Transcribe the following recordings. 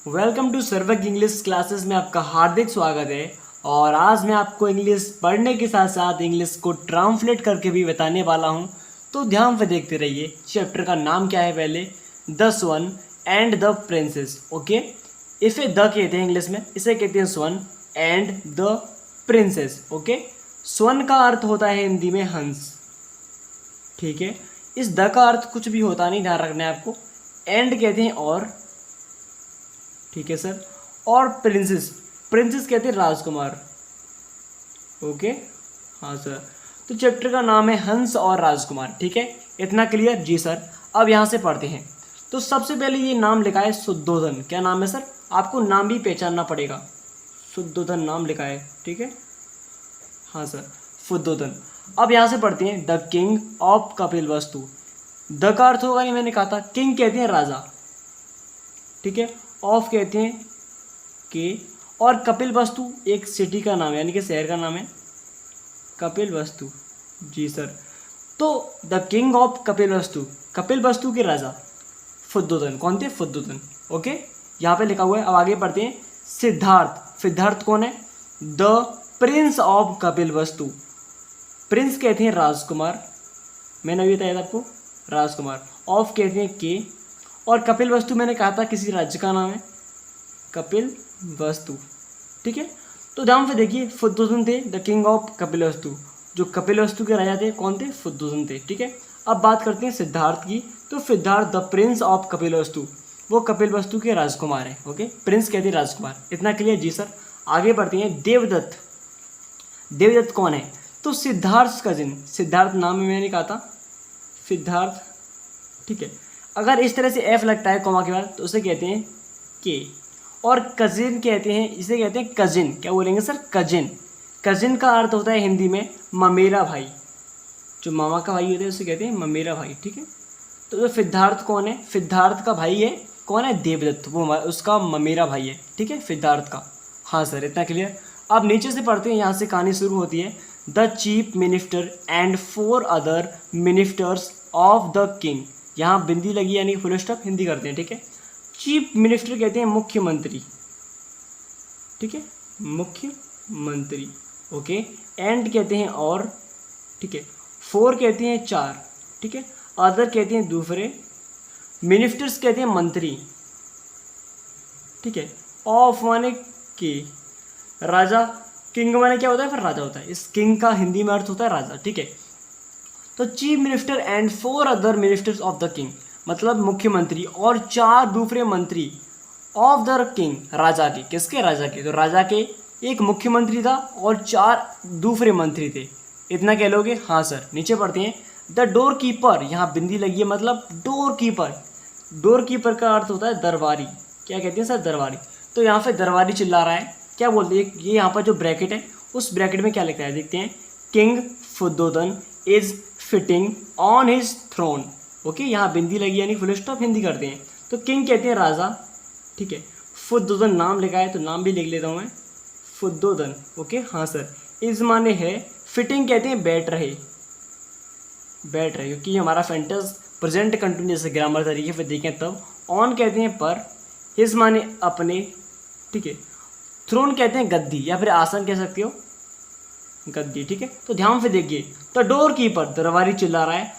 Welcome to सर्वज्ञ English classes में आपका हार्दिक स्वागत है। और आज मैं आपको इंग्लिश पढ़ने के साथ साथ इंग्लिश को ट्रांसलेट करके भी बताने वाला हूं। तो ध्यान से देखते रहिए। चैप्टर का नाम क्या है? पहले the swan and the princess. Okay, इसे द कहते हैं इंग्लिश में, इसे कहते हैं स्वन एंड द प्रिंसेस। ओके, स्वन का अर्थ होता है हिंदी में हंस। ठीक है, इस द का अर्थ कुछ भी होता नहीं, ध्यान रखना है आपको। एंड कहते हैं और, ठीक है सर। और प्रिंसेस, प्रिंसेस कहते हैं राजकुमार। ओके, हाँ सर। तो चैप्टर का नाम है हंस और राजकुमार। ठीक है, इतना क्लियर? जी सर। अब यहाँ से पढ़ते हैं। तो सबसे पहले ये नाम लिखा है शुद्धोधन। क्या नाम है सर? आपको नाम भी पहचानना पड़ेगा। शुद्धोधन नाम लिखा है, ठीक है, हाँ सर, शुद्धोधन। अब यहाँ से पढ़ते हैं the king of Kapilavastu. The का अर्थ होगा, नहीं मैंने कहा था, किंग कहते हैं राजा, ठीक है, ऑफ कहते हैं के, और कपिलवस्तु एक सिटी का नाम है, यानी कि शहर का नाम है कपिलवस्तु। जी सर। तो the king of Kapilavastu, Kapilavastu के राजा शुद्धोधन। कौन थे? शुद्धोधन। ओके, यहाँ पे लिखा हुआ है। अब आगे पढ़ते हैं सिद्धार्थ। सिद्धार्थ कौन है? The prince of Kapilavastu. Prince कहते हैं राजकुमार, मैंने अभी बताया था आपको, राजकुमार। ऑफ कहते हैं के, और कपिलवस्तु मैंने कहा था किसी राज्य का नाम है, कपिलवस्तु। ठीक है, तो ध्यान से देखिए, शुद्धोधन थे द किंग ऑफ कपिलवस्तु। जो कपिलवस्तु के राजा थे कौन थे? शुद्धोधन थे। ठीक है, अब बात करते हैं सिद्धार्थ की। तो Siddhartha the prince of Kapilavastu, वो कपिलवस्तु के राजकुमार है। ओके, प्रिंस कहते हैं राजकुमार। इतना क्लियर? जी सर। आगे बढ़ते हैं देवदत्त। देवदत्त कौन है? तो सिद्धार्थ कजिन। सिद्धार्थ नाम में मैंने कहा था सिद्धार्थ, ठीक है। अगर इस तरह से एफ लगता है कॉमा के बाद तो उसे कहते हैं के, और कजिन कहते हैं, इसे कहते हैं कजिन। क्या बोलेंगे सर? कजिन। कजिन का अर्थ होता है हिंदी में ममेरा भाई। जो मामा का भाई होता है उसे कहते हैं ममेरा भाई। ठीक है, तो सिद्धार्थ कौन है? सिद्धार्थ का भाई है कौन है? देवदत्त, वो उसका ममेरा भाई है। ठीक है, सिद्धार्थ का। हाँ सर, इतना क्लियर। अब नीचे से पढ़ते हैं, यहाँ से कहानी शुरू होती है। The chief minister and 4 other ministers of the king. यहाँ बिंदी लगी यानी फुल स्टॉप, हिंदी करते हैं। ठीक है, चीफ मिनिस्टर कहते हैं मुख्यमंत्री, ठीक है, मुख्यमंत्री। ओके, एंड कहते हैं और, ठीक है, 4 कहते हैं 4, ठीक है, अदर कहते हैं दूसरे, मिनिस्टर्स कहते हैं मंत्री, ठीक है, ऑफ माने के, राजा, किंग माने क्या होता है? फिर राजा होता है। इस किंग का हिंदी में अर्थ होता है राजा। ठीक है, तो chief minister and 4 other ministers of the king, मतलब मुख्यमंत्री और 4 दूसरे मंत्री ऑफ द किंग, राजा के। किसके? राजा के। तो राजा के एक मुख्यमंत्री था और 4 दूसरे मंत्री थे। इतना कह लोगे? हाँ सर। नीचे पढ़ते हैं द डोर कीपर। यहाँ बिंदी लगी है, मतलब डोर कीपर। डोर कीपर का अर्थ होता है दरबारी। क्या कहते हैं सर? दरबारी। तो यहाँ पे दरबारी चिल्ला रहा है, क्या बोलते हैं? ये यहाँ पर जो ब्रैकेट है, उस ब्रैकेट में क्या लिखा है देखते हैं। King Shuddhodana is sitting on his throne. Okay, यहाँ बिंदी लगी यानी फुल स्टॉप, हिंदी करते हैं। तो किंग कहते हैं राजा, ठीक है, शुद्धोधन नाम लिखा है तो नाम भी लिख लेता हूँ मैं, शुद्धोधन। ओके, हाँ सर। इस माने है, फिटिंग कहते हैं बैठ रहे, बैठ रहे, क्योंकि हमारा सेंटेंस प्रेजेंट कंटिन्यूअस ग्रामर तरीके से देखें तब। ऑन कहते हैं पर, हिज माने अपने, ठीक है, थ्रोन कहते हैं गद्दी या फिर आसन कह सकते हो, गद्दी। ठीक है, तो ध्यान से देखिए, द डोर कीपर दरबारी चिल्ला रहा है,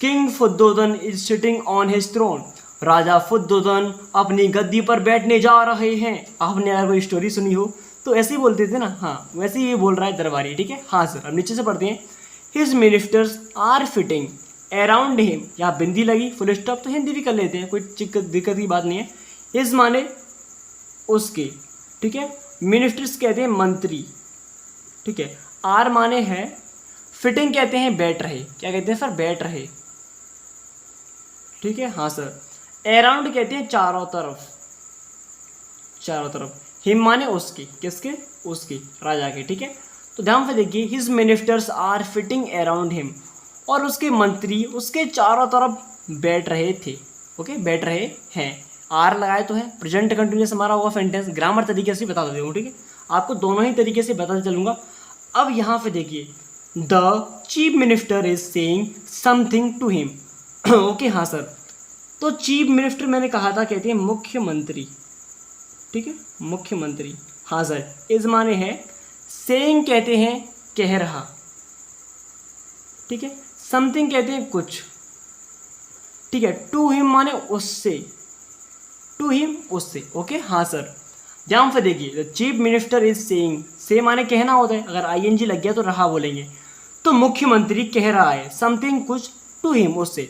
king Shuddhodana is sitting on his throne, राजा शुद्धोधन अपनी गद्दी पर बैठने जा रहे हैं। आपने अगर कोई स्टोरी सुनी हो तो ऐसे ही बोलते थे ना, हाँ वैसे ही बोल रहा है दरबारी। ठीक है, हाँ सर। अब नीचे से पढ़ते हैं his ministers are sitting around him. यहाँ बिंदी लगी, फुल स्टॉप, तो हिंदी भी कर लेते हैं, कोई दिक्कत की बात नहीं है। हिज माने उसके, ठीक है, मिनिस्टर्स कहते हैं मंत्री, ठीक है, आर माने है, फिटिंग कहते हैं बैठ रहे। क्या कहते हैं सर? बैठ रहे। ठीक है, हाँ सर। अराउंड कहते हैं चारों तरफ, चारों तरफ। हिम माने उसके, किसके? उसके, राजा के। ठीक है, तो ध्यान से देखिए, his ministers are sitting around him, और उसके मंत्री उसके चारों तरफ बैठ रहे थे। ओके, बैठ रहे हैं। आर लगाए तो है, प्रेजेंट कंटिन्यूअस हमारा होगा सेंटेंस। ग्रामर तरीके से बता देता हूँ, ठीक है, आपको दोनों ही तरीके से बताते चलूँगा। अब यहाँ पे देखिए, the chief minister is saying something to him. Okay, हाँ सर। तो चीफ मिनिस्टर मैंने कहा था कहते हैं मुख्यमंत्री, ठीक है, मुख्यमंत्री। हाँ सर, इज माने है, सेइंग कहते हैं कह रहा, ठीक है, समथिंग कहते हैं कुछ, ठीक है, टू हिम माने उससे, टू हिम उससे, ओके। हाँ सर, ध्यान से देखिए, the chief minister is saying, से माने कहना होता है, अगर आईएनजी लग गया तो रहा बोलेंगे, तो मुख्यमंत्री कह रहा है समथिंग कुछ, टू हिम उससे,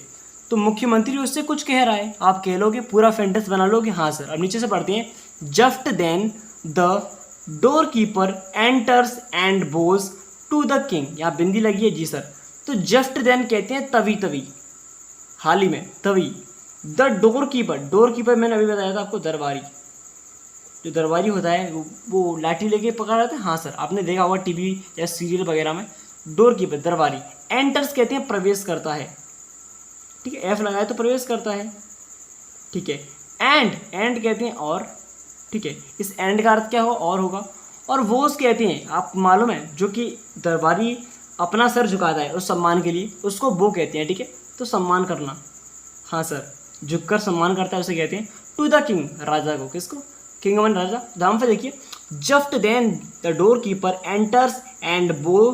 तो मुख्यमंत्री उससे कुछ कह रहा है, आप कह लोगे, पूरा सेंटेंस बना लोगे। हाँ सर, अब नीचे से पढ़ते हैं, just then the door keeper enters and bows to the king, यहाँ बिंदी लगी है जी सर, तो जस्ट देन कहते हैं तभी तभी, हाल ही में, तभी। The door keeper, door keeper मैंने अभी बताया था आपको, दरबारी, जो दरबारी होता है वो लाठी लेके पकड़ा रहता है। हाँ सर, आपने देखा होगा टीवी या सीरियल वगैरह में, डोर कीपर दरबारी। एंटर्स कहते हैं प्रवेश करता है, ठीक है, एफ लगाए तो प्रवेश करता है, ठीक है। एंड, एंड कहते हैं और, ठीक है, इस एंड का अर्थ क्या होगा, और होगा। और वोस कहते हैं, आप मालूम है, जो कि दरबारी अपना सर झुकाता है उस सम्मान के लिए, उसको वो कहते हैं, ठीक है, तो सम्मान करना। हाँ सर, झुककर सम्मान करता है उसे कहते हैं। टू द किंग, राजा को, किसको, किंग वन राजा। ध्यान से देखिए, just then the door keeper enters and bow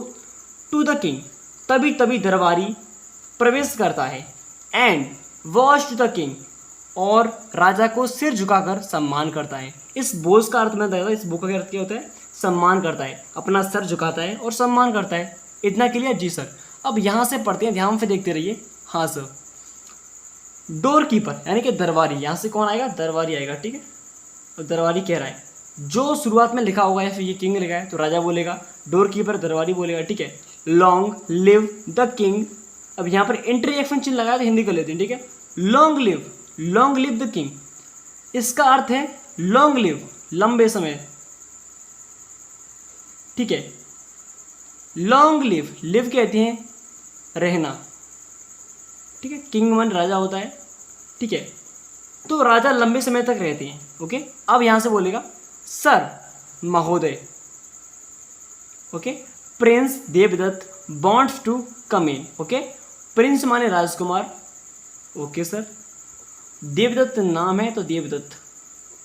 to the king, तभी तभी दरबारी प्रवेश करता है, and bows to the king, और राजा को सिर झुकाकर सम्मान करता है। इस बोझ का अर्थ मैं बताया था, इस बो का अर्थ क्या होता है, सम्मान करता है, अपना सर झुकाता है और सम्मान करता है। इतना क्लियर जी सर। अब यहाँ से पढ़ते हैं, ध्यान से देखते रहिए। हाँ सर, डोर कीपर यानी कि दरबारी, यहाँ से कौन आएगा, दरबारी आएगा, ठीक है। और दरबारी कह रहा है, जो शुरुआत में लिखा होगा या फिर ये किंग लिखा है तो राजा बोलेगा, डोर कीपर दरबारी बोलेगा, ठीक है। लॉन्ग लिव द किंग, अब यहाँ पर इंटरजेक्शन चिन्ह लगाया तो हिंदी कर लेते हैं, ठीक है। लॉन्ग लिव द किंग, इसका अर्थ है लॉन्ग लिव, लंबे समय, ठीक है। लॉन्ग लिव, लिव कहते हैं रहना, ठीक है, किंग वन राजा होता है, ठीक है, तो राजा लंबे समय तक रहते हैं, ओके। अब यहाँ से बोलेगा सर महोदय, okay, prince Devadatta wants to come in, okay, prince माने राजकुमार, ओके सर, देवदत्त नाम है तो देवदत्त,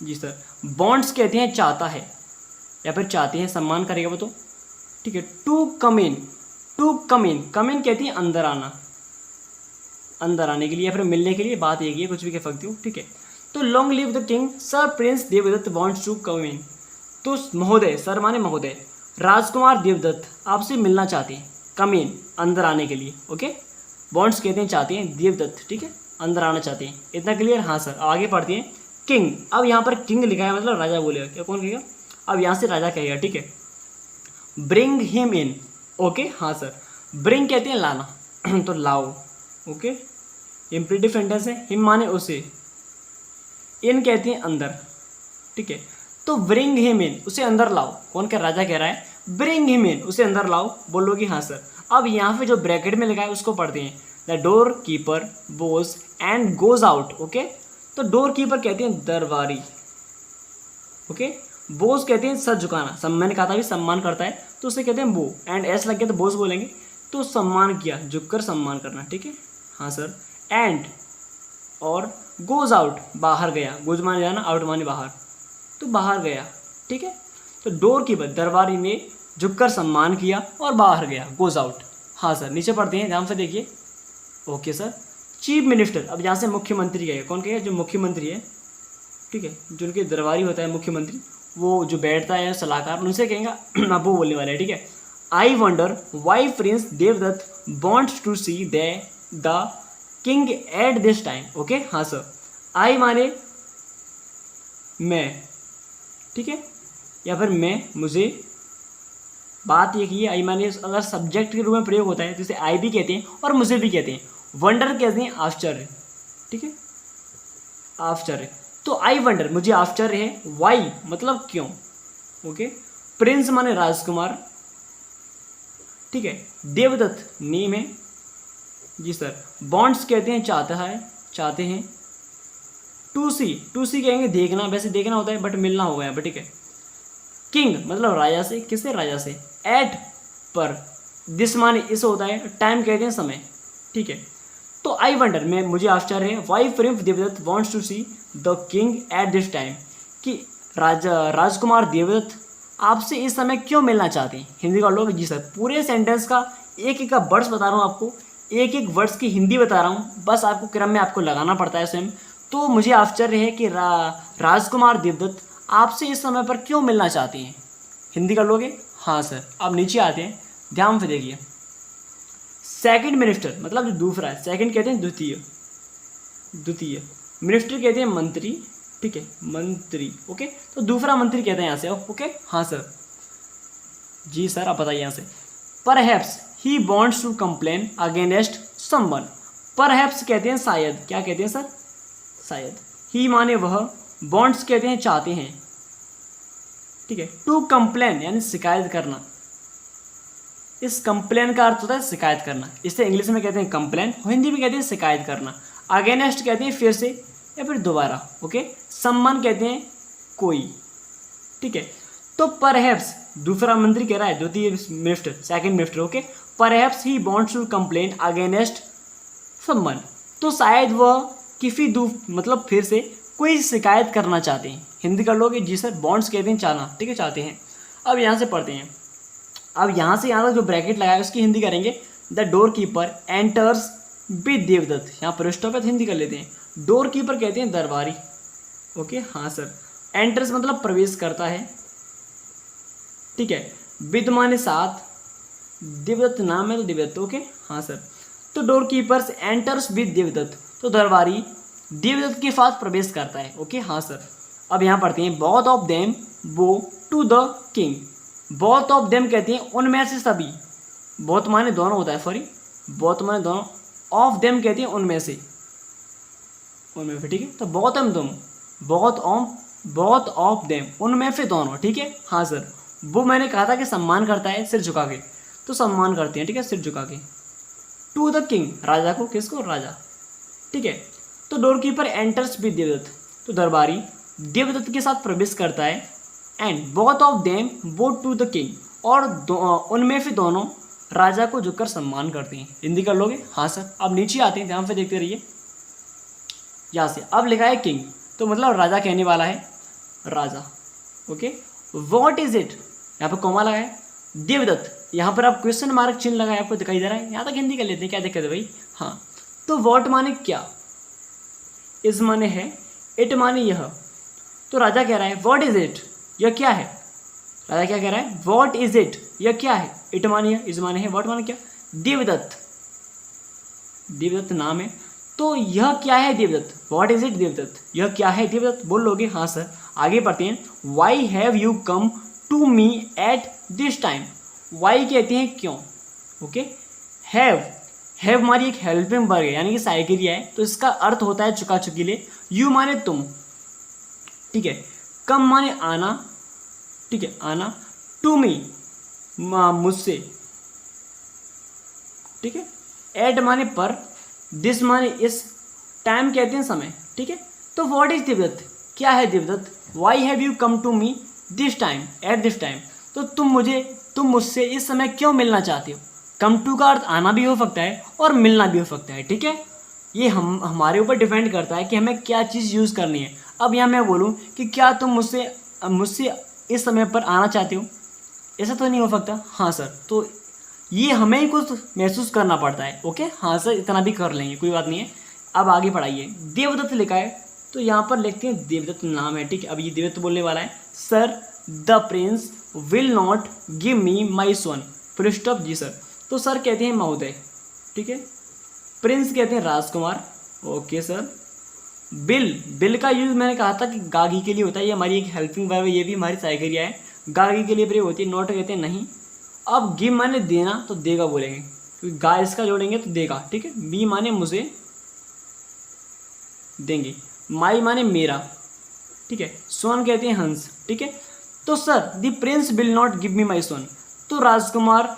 जी सर। वांट्स कहते हैं चाहता है या फिर चाहते हैं, सम्मान करेगा वो तो, ठीक है। टू कम इन, कम इन कहती है अंदर आना, अंदर आने के लिए या फिर मिलने के लिए, बात एक ही है, कुछ भी कह सकती हूँ, ठीक है। तो long live the king, sir prince Devadatta wants to come in, तो महोदय, सर माने महोदय, राजकुमार देवदत्त आपसे मिलना चाहते हैं, कम इन अंदर आने के लिए, ओके। वांट्स कहते हैं चाहते हैं, देवदत्त, ठीक है, अंदर आना चाहते हैं। इतना क्लियर। हाँ सर, आगे पढ़ते हैं। किंग, अब यहाँ पर किंग लिखा है मतलब राजा बोलेगा, क्या कौन कहेगा, अब यहाँ से राजा कहेगा, ठीक है। Bring him in, okay. हाँ सर, ब्रिंग कहते हैं लाना तो लाओ, ओके, इम्परेटिव सेंटेंस है। हिम माने उसे, इन कहते हैं अंदर, ठीक है, तो ब्रिंग हिम इन, उसे अंदर लाओ, कौन क्या, राजा कह रहा है, ब्रिंग हिम इन, उसे अंदर लाओ, बोलोगे हाँ सर। अब यहाँ पे जो ब्रैकेट में लिखा है उसको पढ़ते हैं। The door keeper Bhoj and goes out, okay, तो डोर कीपर कहते हैं दरबारी, ओके। बोज कहते हैं सर झुकाना, मैंने कहा था भी सम्मान करता है तो उसे कहते हैं बो, एंड एस लग गया तो बोज बोलेंगे, तो सम्मान किया, झुककर सम्मान करना, ठीक है। हाँ सर, एंड और गोज आउट, बाहर गया, गोज माने जाना, आउट माने बाहर, तो बाहर गया, ठीक है। तो डोर कीपर दरबारी ने झुककर सम्मान किया और बाहर गया, गोज आउट। हाँ सर, नीचे पढ़ते हैं, ध्यान से देखिए, ओके सर। चीफ मिनिस्टर, अब यहाँ से मुख्यमंत्री कहेगा, कौन कहेगा, जो मुख्यमंत्री है, ठीक है, जो उनके दरबारी होता है मुख्यमंत्री, वो जो बैठता है सलाहकार, उनसे कहेगा अब वो बोलने वाले हैं, ठीक है। I wonder why prince Devadatta wants to see the king at this time, okay. हाँ सर, आई माने मैं, ठीक है, या फिर मैं, मुझे, बात ये की है, आई माने अगर सब्जेक्ट के रूप में प्रयोग होता है जैसे आई भी कहते हैं और मुझे भी कहते हैं। वंडर कहते हैं आश्चर्य, ठीक है, आश्चर्य, तो आई वंडर, मुझे आश्चर्य है, वाई मतलब क्यों, ओके। प्रिंस माने राजकुमार, ठीक है, देवदत्त नेम है, जी सर। बॉन्ड्स कहते हैं चाहता है, चाहते हैं। टू सी कहेंगे देखना, वैसे देखना होता है बट मिलना होगा यहाँ पर, ठीक है। किंग मतलब राजा से, किससे, राजा से। एट पर, दिस माने इस होता है, टाइम कहते हैं समय, ठीक है। तो आई वंडर, मैं, मुझे आश्चर्य है, why prince Devadatta wants to see the king at this time, कि राजकुमार देवदत्त आपसे इस समय क्यों मिलना चाहते हैं? हिंदी का लोग जी सर। पूरे सेंटेंस का एक एक का वर्ड्स बता रहा हूँ आपको, एक एक वर्ड्स की हिंदी बता रहा हूँ, बस आपको क्रम में आपको लगाना पड़ता है स्वयं। तो मुझे आश्चर्य है कि राजकुमार देवदत्त आपसे इस समय पर क्यों मिलना चाहते हैं? हिंदी का लोगे? हाँ सर। अब नीचे आते हैं, ध्यान से देखिए। सेकंड मिनिस्टर मतलब जो दूसरा है, सेकंड कहते हैं द्वितीय, द्वितीय मिनिस्टर कहते हैं मंत्री, ठीक है, मंत्री। ओके, तो दूसरा मंत्री कहते हैं यहाँ से। ओके, हाँ सर जी सर। आप बताइए यहाँ से। Perhaps he wants to complain against someone. Perhaps कहते हैं शायद, क्या कहते हैं सर? शायद। ही माने वह, वांट्स कहते हैं चाहते हैं, ठीक है। टू कंप्लेन यानी शिकायत करना। इस कंप्लेन का अर्थ होता है शिकायत करना, इसे इंग्लिश में कहते हैं कंप्लेन, हिंदी में कहते हैं शिकायत करना। अगेंस्ट कहते हैं फिर से या फिर दोबारा। ओके, सम्मान कहते हैं कोई, ठीक है। तो परहैप्स दूसरा मंत्री कह रहा है, द्वितीय minister, second minister. Okay, perhaps he wants to complain against someone. तो शायद वह किसी मतलब फिर से कोई शिकायत करना चाहते हैं। हिंदी कर लोगे? जी सर। बॉन्ड्स कहते हैं चाहना, ठीक है, चाहते हैं। अब यहाँ से पढ़ते हैं। अब यहाँ से यहाँ तक जो ब्रैकेट लगाया उसकी हिंदी करेंगे। The door keeper enters with Devadatta. यहाँ पर स्टॉप है तो हिंदी कर लेते हैं। डोर कीपर कहते हैं दरबारी। ओके, हाँ सर। एंटर्स मतलब प्रवेश करता है, ठीक है। विद माने साथ, देवदत्त नाम है तो देवदत्त। ओके, हाँ सर। तो door keepers enters with Devadatta, तो दरबारी देवदत्त के साथ प्रवेश करता है। ओके, हाँ सर। अब यहाँ पढ़ते हैं। Both of them bow to the king. Both of them कहते हैं उनमें से सभी। बोथ माने दोनों होता है, सॉरी, बोथ माने दोनों, ऑफ देम कहते हैं उनमें से, उनमें से, ठीक है। तो बोथ एम तुम, बोथ ऑफ देम उनमें से दोनों, ठीक है, हाँ सर। वो मैंने कहा था कि सम्मान करता है सिर झुका के, तो सम्मान करते हैं, ठीक है, सिर झुका के। टू द किंग राजा को, किसको? राजा, ठीक है। तो door keeper enters with Devadatta, तो दरबारी देवदत्त के साथ प्रवेश करता है। And both of them bow to the king, और उनमें से दोनों राजा को झुककर सम्मान करते हैं। हिंदी कर लोगे? हाँ सर। अब नीचे आते हैं, ध्यान से देखते रहिए। यहाँ से अब लिखा है किंग, तो मतलब राजा कहने वाला है, राजा। ओके, व्हाट इज इट, यहाँ पर कोमा लगा है। देवदत्त, यहाँ पर आप क्वेश्चन मार्क चिन्ह लगाए, आपको दिखाई दे रहा है। यहाँ तक हिंदी कर लेते हैं, क्या दिक्कत है भाई? हाँ, तो व्हाट माने क्या, इज माने है, इट माने यह। तो राजा कह रहा है व्हाट इज इट, यह क्या है। राजा क्या कह रहा है? व्हाट इज इट, यह क्या है। इट माने यह, इज माने है, व्हाट माने क्या। देवदत्त, देवदत्त नाम है, तो यह क्या है Devadatta. What is it Devadatta, यह क्या है देवदत्त। बोल लोगे? हाँ सर। आगे बढ़ते हैं। Why have you come to me at this time. Why कहते हैं क्यों। ओके, हैव हमारी एक हेल्पिंग वर्ग है, यानी कि सहायक क्रिया है, तो इसका अर्थ होता है चुका चुकी ले। यू माने तुम, ठीक है। कम माने आना, ठीक है, आना। टू मी मुझसे, ठीक है। एट माने पर, दिस माने इस, टाइम कहते हैं समय, ठीक है। तो व्हाट इज देवदत्त, क्या है Devadatta. Why have you come to me this time, at this time, तो तुम मुझसे इस समय क्यों मिलना चाहते हो। कम टू का अर्थ आना भी हो सकता है और मिलना भी हो सकता है, ठीक है। ये हमारे ऊपर डिपेंड करता है कि हमें क्या चीज़ यूज़ करनी है। अब यहाँ मैं बोलूँ कि क्या तुम मुझसे इस समय पर आना चाहते हो, ऐसा तो नहीं हो सकता। हाँ सर। तो ये हमें ही कुछ महसूस करना पड़ता है। ओके, हाँ सर, इतना भी कर लेंगे, कोई बात नहीं है। अब आगे पढ़ाइए। देवदत्त लिखा है, तो यहाँ पर लिखते हैं देवदत्त नाम है, ठीक है। अब ये देवदत्त बोलने वाला है। Sir the prince will not give me my son, full stop. जी सर। तो सर कहते हैं महोदय, ठीक है। प्रिंस कहते हैं राजकुमार। Okay sir. बिल का यूज मैंने कहा था कि गागी के लिए होता है, ये हमारी एक हेल्पिंग वर्ब है, ये भी हमारी सहायक क्रिया है। गागी के लिए प्रयोग होती है। नॉट कहते हैं नहीं। अब गिव माने देना, तो देगा बोलेंगे, क्योंकि गा इसका जोड़ेंगे तो देगा, ठीक है। मी माने मुझे देंगे। माई माने मेरा, ठीक है। सोन कहते हैं हंस, ठीक है। तो sir the prince will not give me my son, तो राजकुमार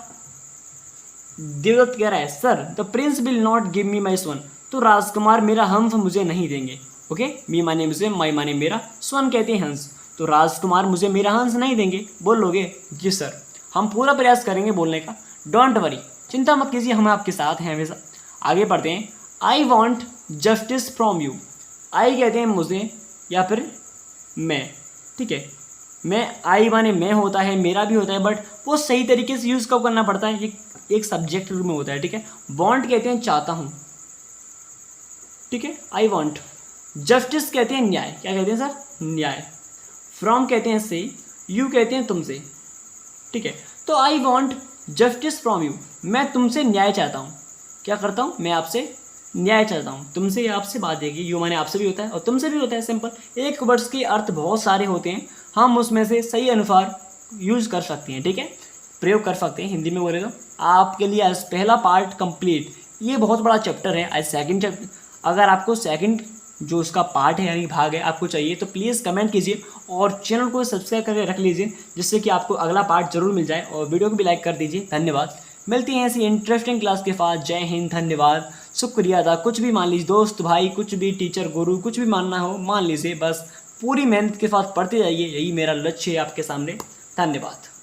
देवदत्त कह रहा है sir the prince will not give me my son, तो राजकुमार मेरा हंस मुझे नहीं देंगे। ओके, मी माने मुझे, माई माने मेरा, सोन कहते हैं हंस, तो राजकुमार मुझे मेरा हंस नहीं देंगे। बोल लोगे? जी सर। हम पूरा प्रयास करेंगे बोलने का, डोंट वरी, चिंता मत कीजिए, हम आपके साथ हैं हमेशा। आगे बढ़ते हैं। I want justice from you. I कहते हैं मुझे या फिर मैं, ठीक है। मैं आई माने मैं होता है, मेरा भी होता है, बट वो सही तरीके से यूज़ कब करना पड़ता है, ये एक सब्जेक्ट रूप में होता है, ठीक है। वांट कहते हैं चाहता हूँ, ठीक है, आई वांट। जस्टिस कहते हैं न्याय, क्या कहते हैं सर, न्याय। फ्रॉम कहते हैं से, यू कहते हैं तुमसे, ठीक है। तो I want justice from you, मैं तुमसे न्याय चाहता हूँ। क्या करता हूँ, मैं आपसे न्याय चाहता हूँ। तुमसे आपसे बात है कि यू माने आपसे भी होता है और तुमसे भी होता है, सिंपल। एक वर्ड्स के अर्थ बहुत सारे होते हैं, हम उसमें से सही अनुसार यूज कर सकते हैं, ठीक है, प्रयोग कर सकते हैं। हिंदी में बोले तो आपके लिए आज पहला पार्ट कंप्लीट। ये बहुत बड़ा चैप्टर है, आज सेकंड चैप्टर। अगर आपको सेकंड जो उसका पार्ट है यानी भाग है आपको चाहिए तो प्लीज़ कमेंट कीजिए और चैनल को सब्सक्राइब करके रख लीजिए, जिससे कि आपको अगला पार्ट जरूर मिल जाए। और वीडियो को भी लाइक कर दीजिए। धन्यवाद। मिलती हैं ऐसी इंटरेस्टिंग क्लास के साथ। जय हिंद, धन्यवाद, शुक्रिया अदा। कुछ भी मान लीजिए, दोस्त भाई, कुछ भी, टीचर, गुरु, कुछ भी मानना हो मान लीजिए, बस पूरी मेहनत के साथ पढ़ते जाइए, यही मेरा लक्ष्य है आपके सामने। धन्यवाद।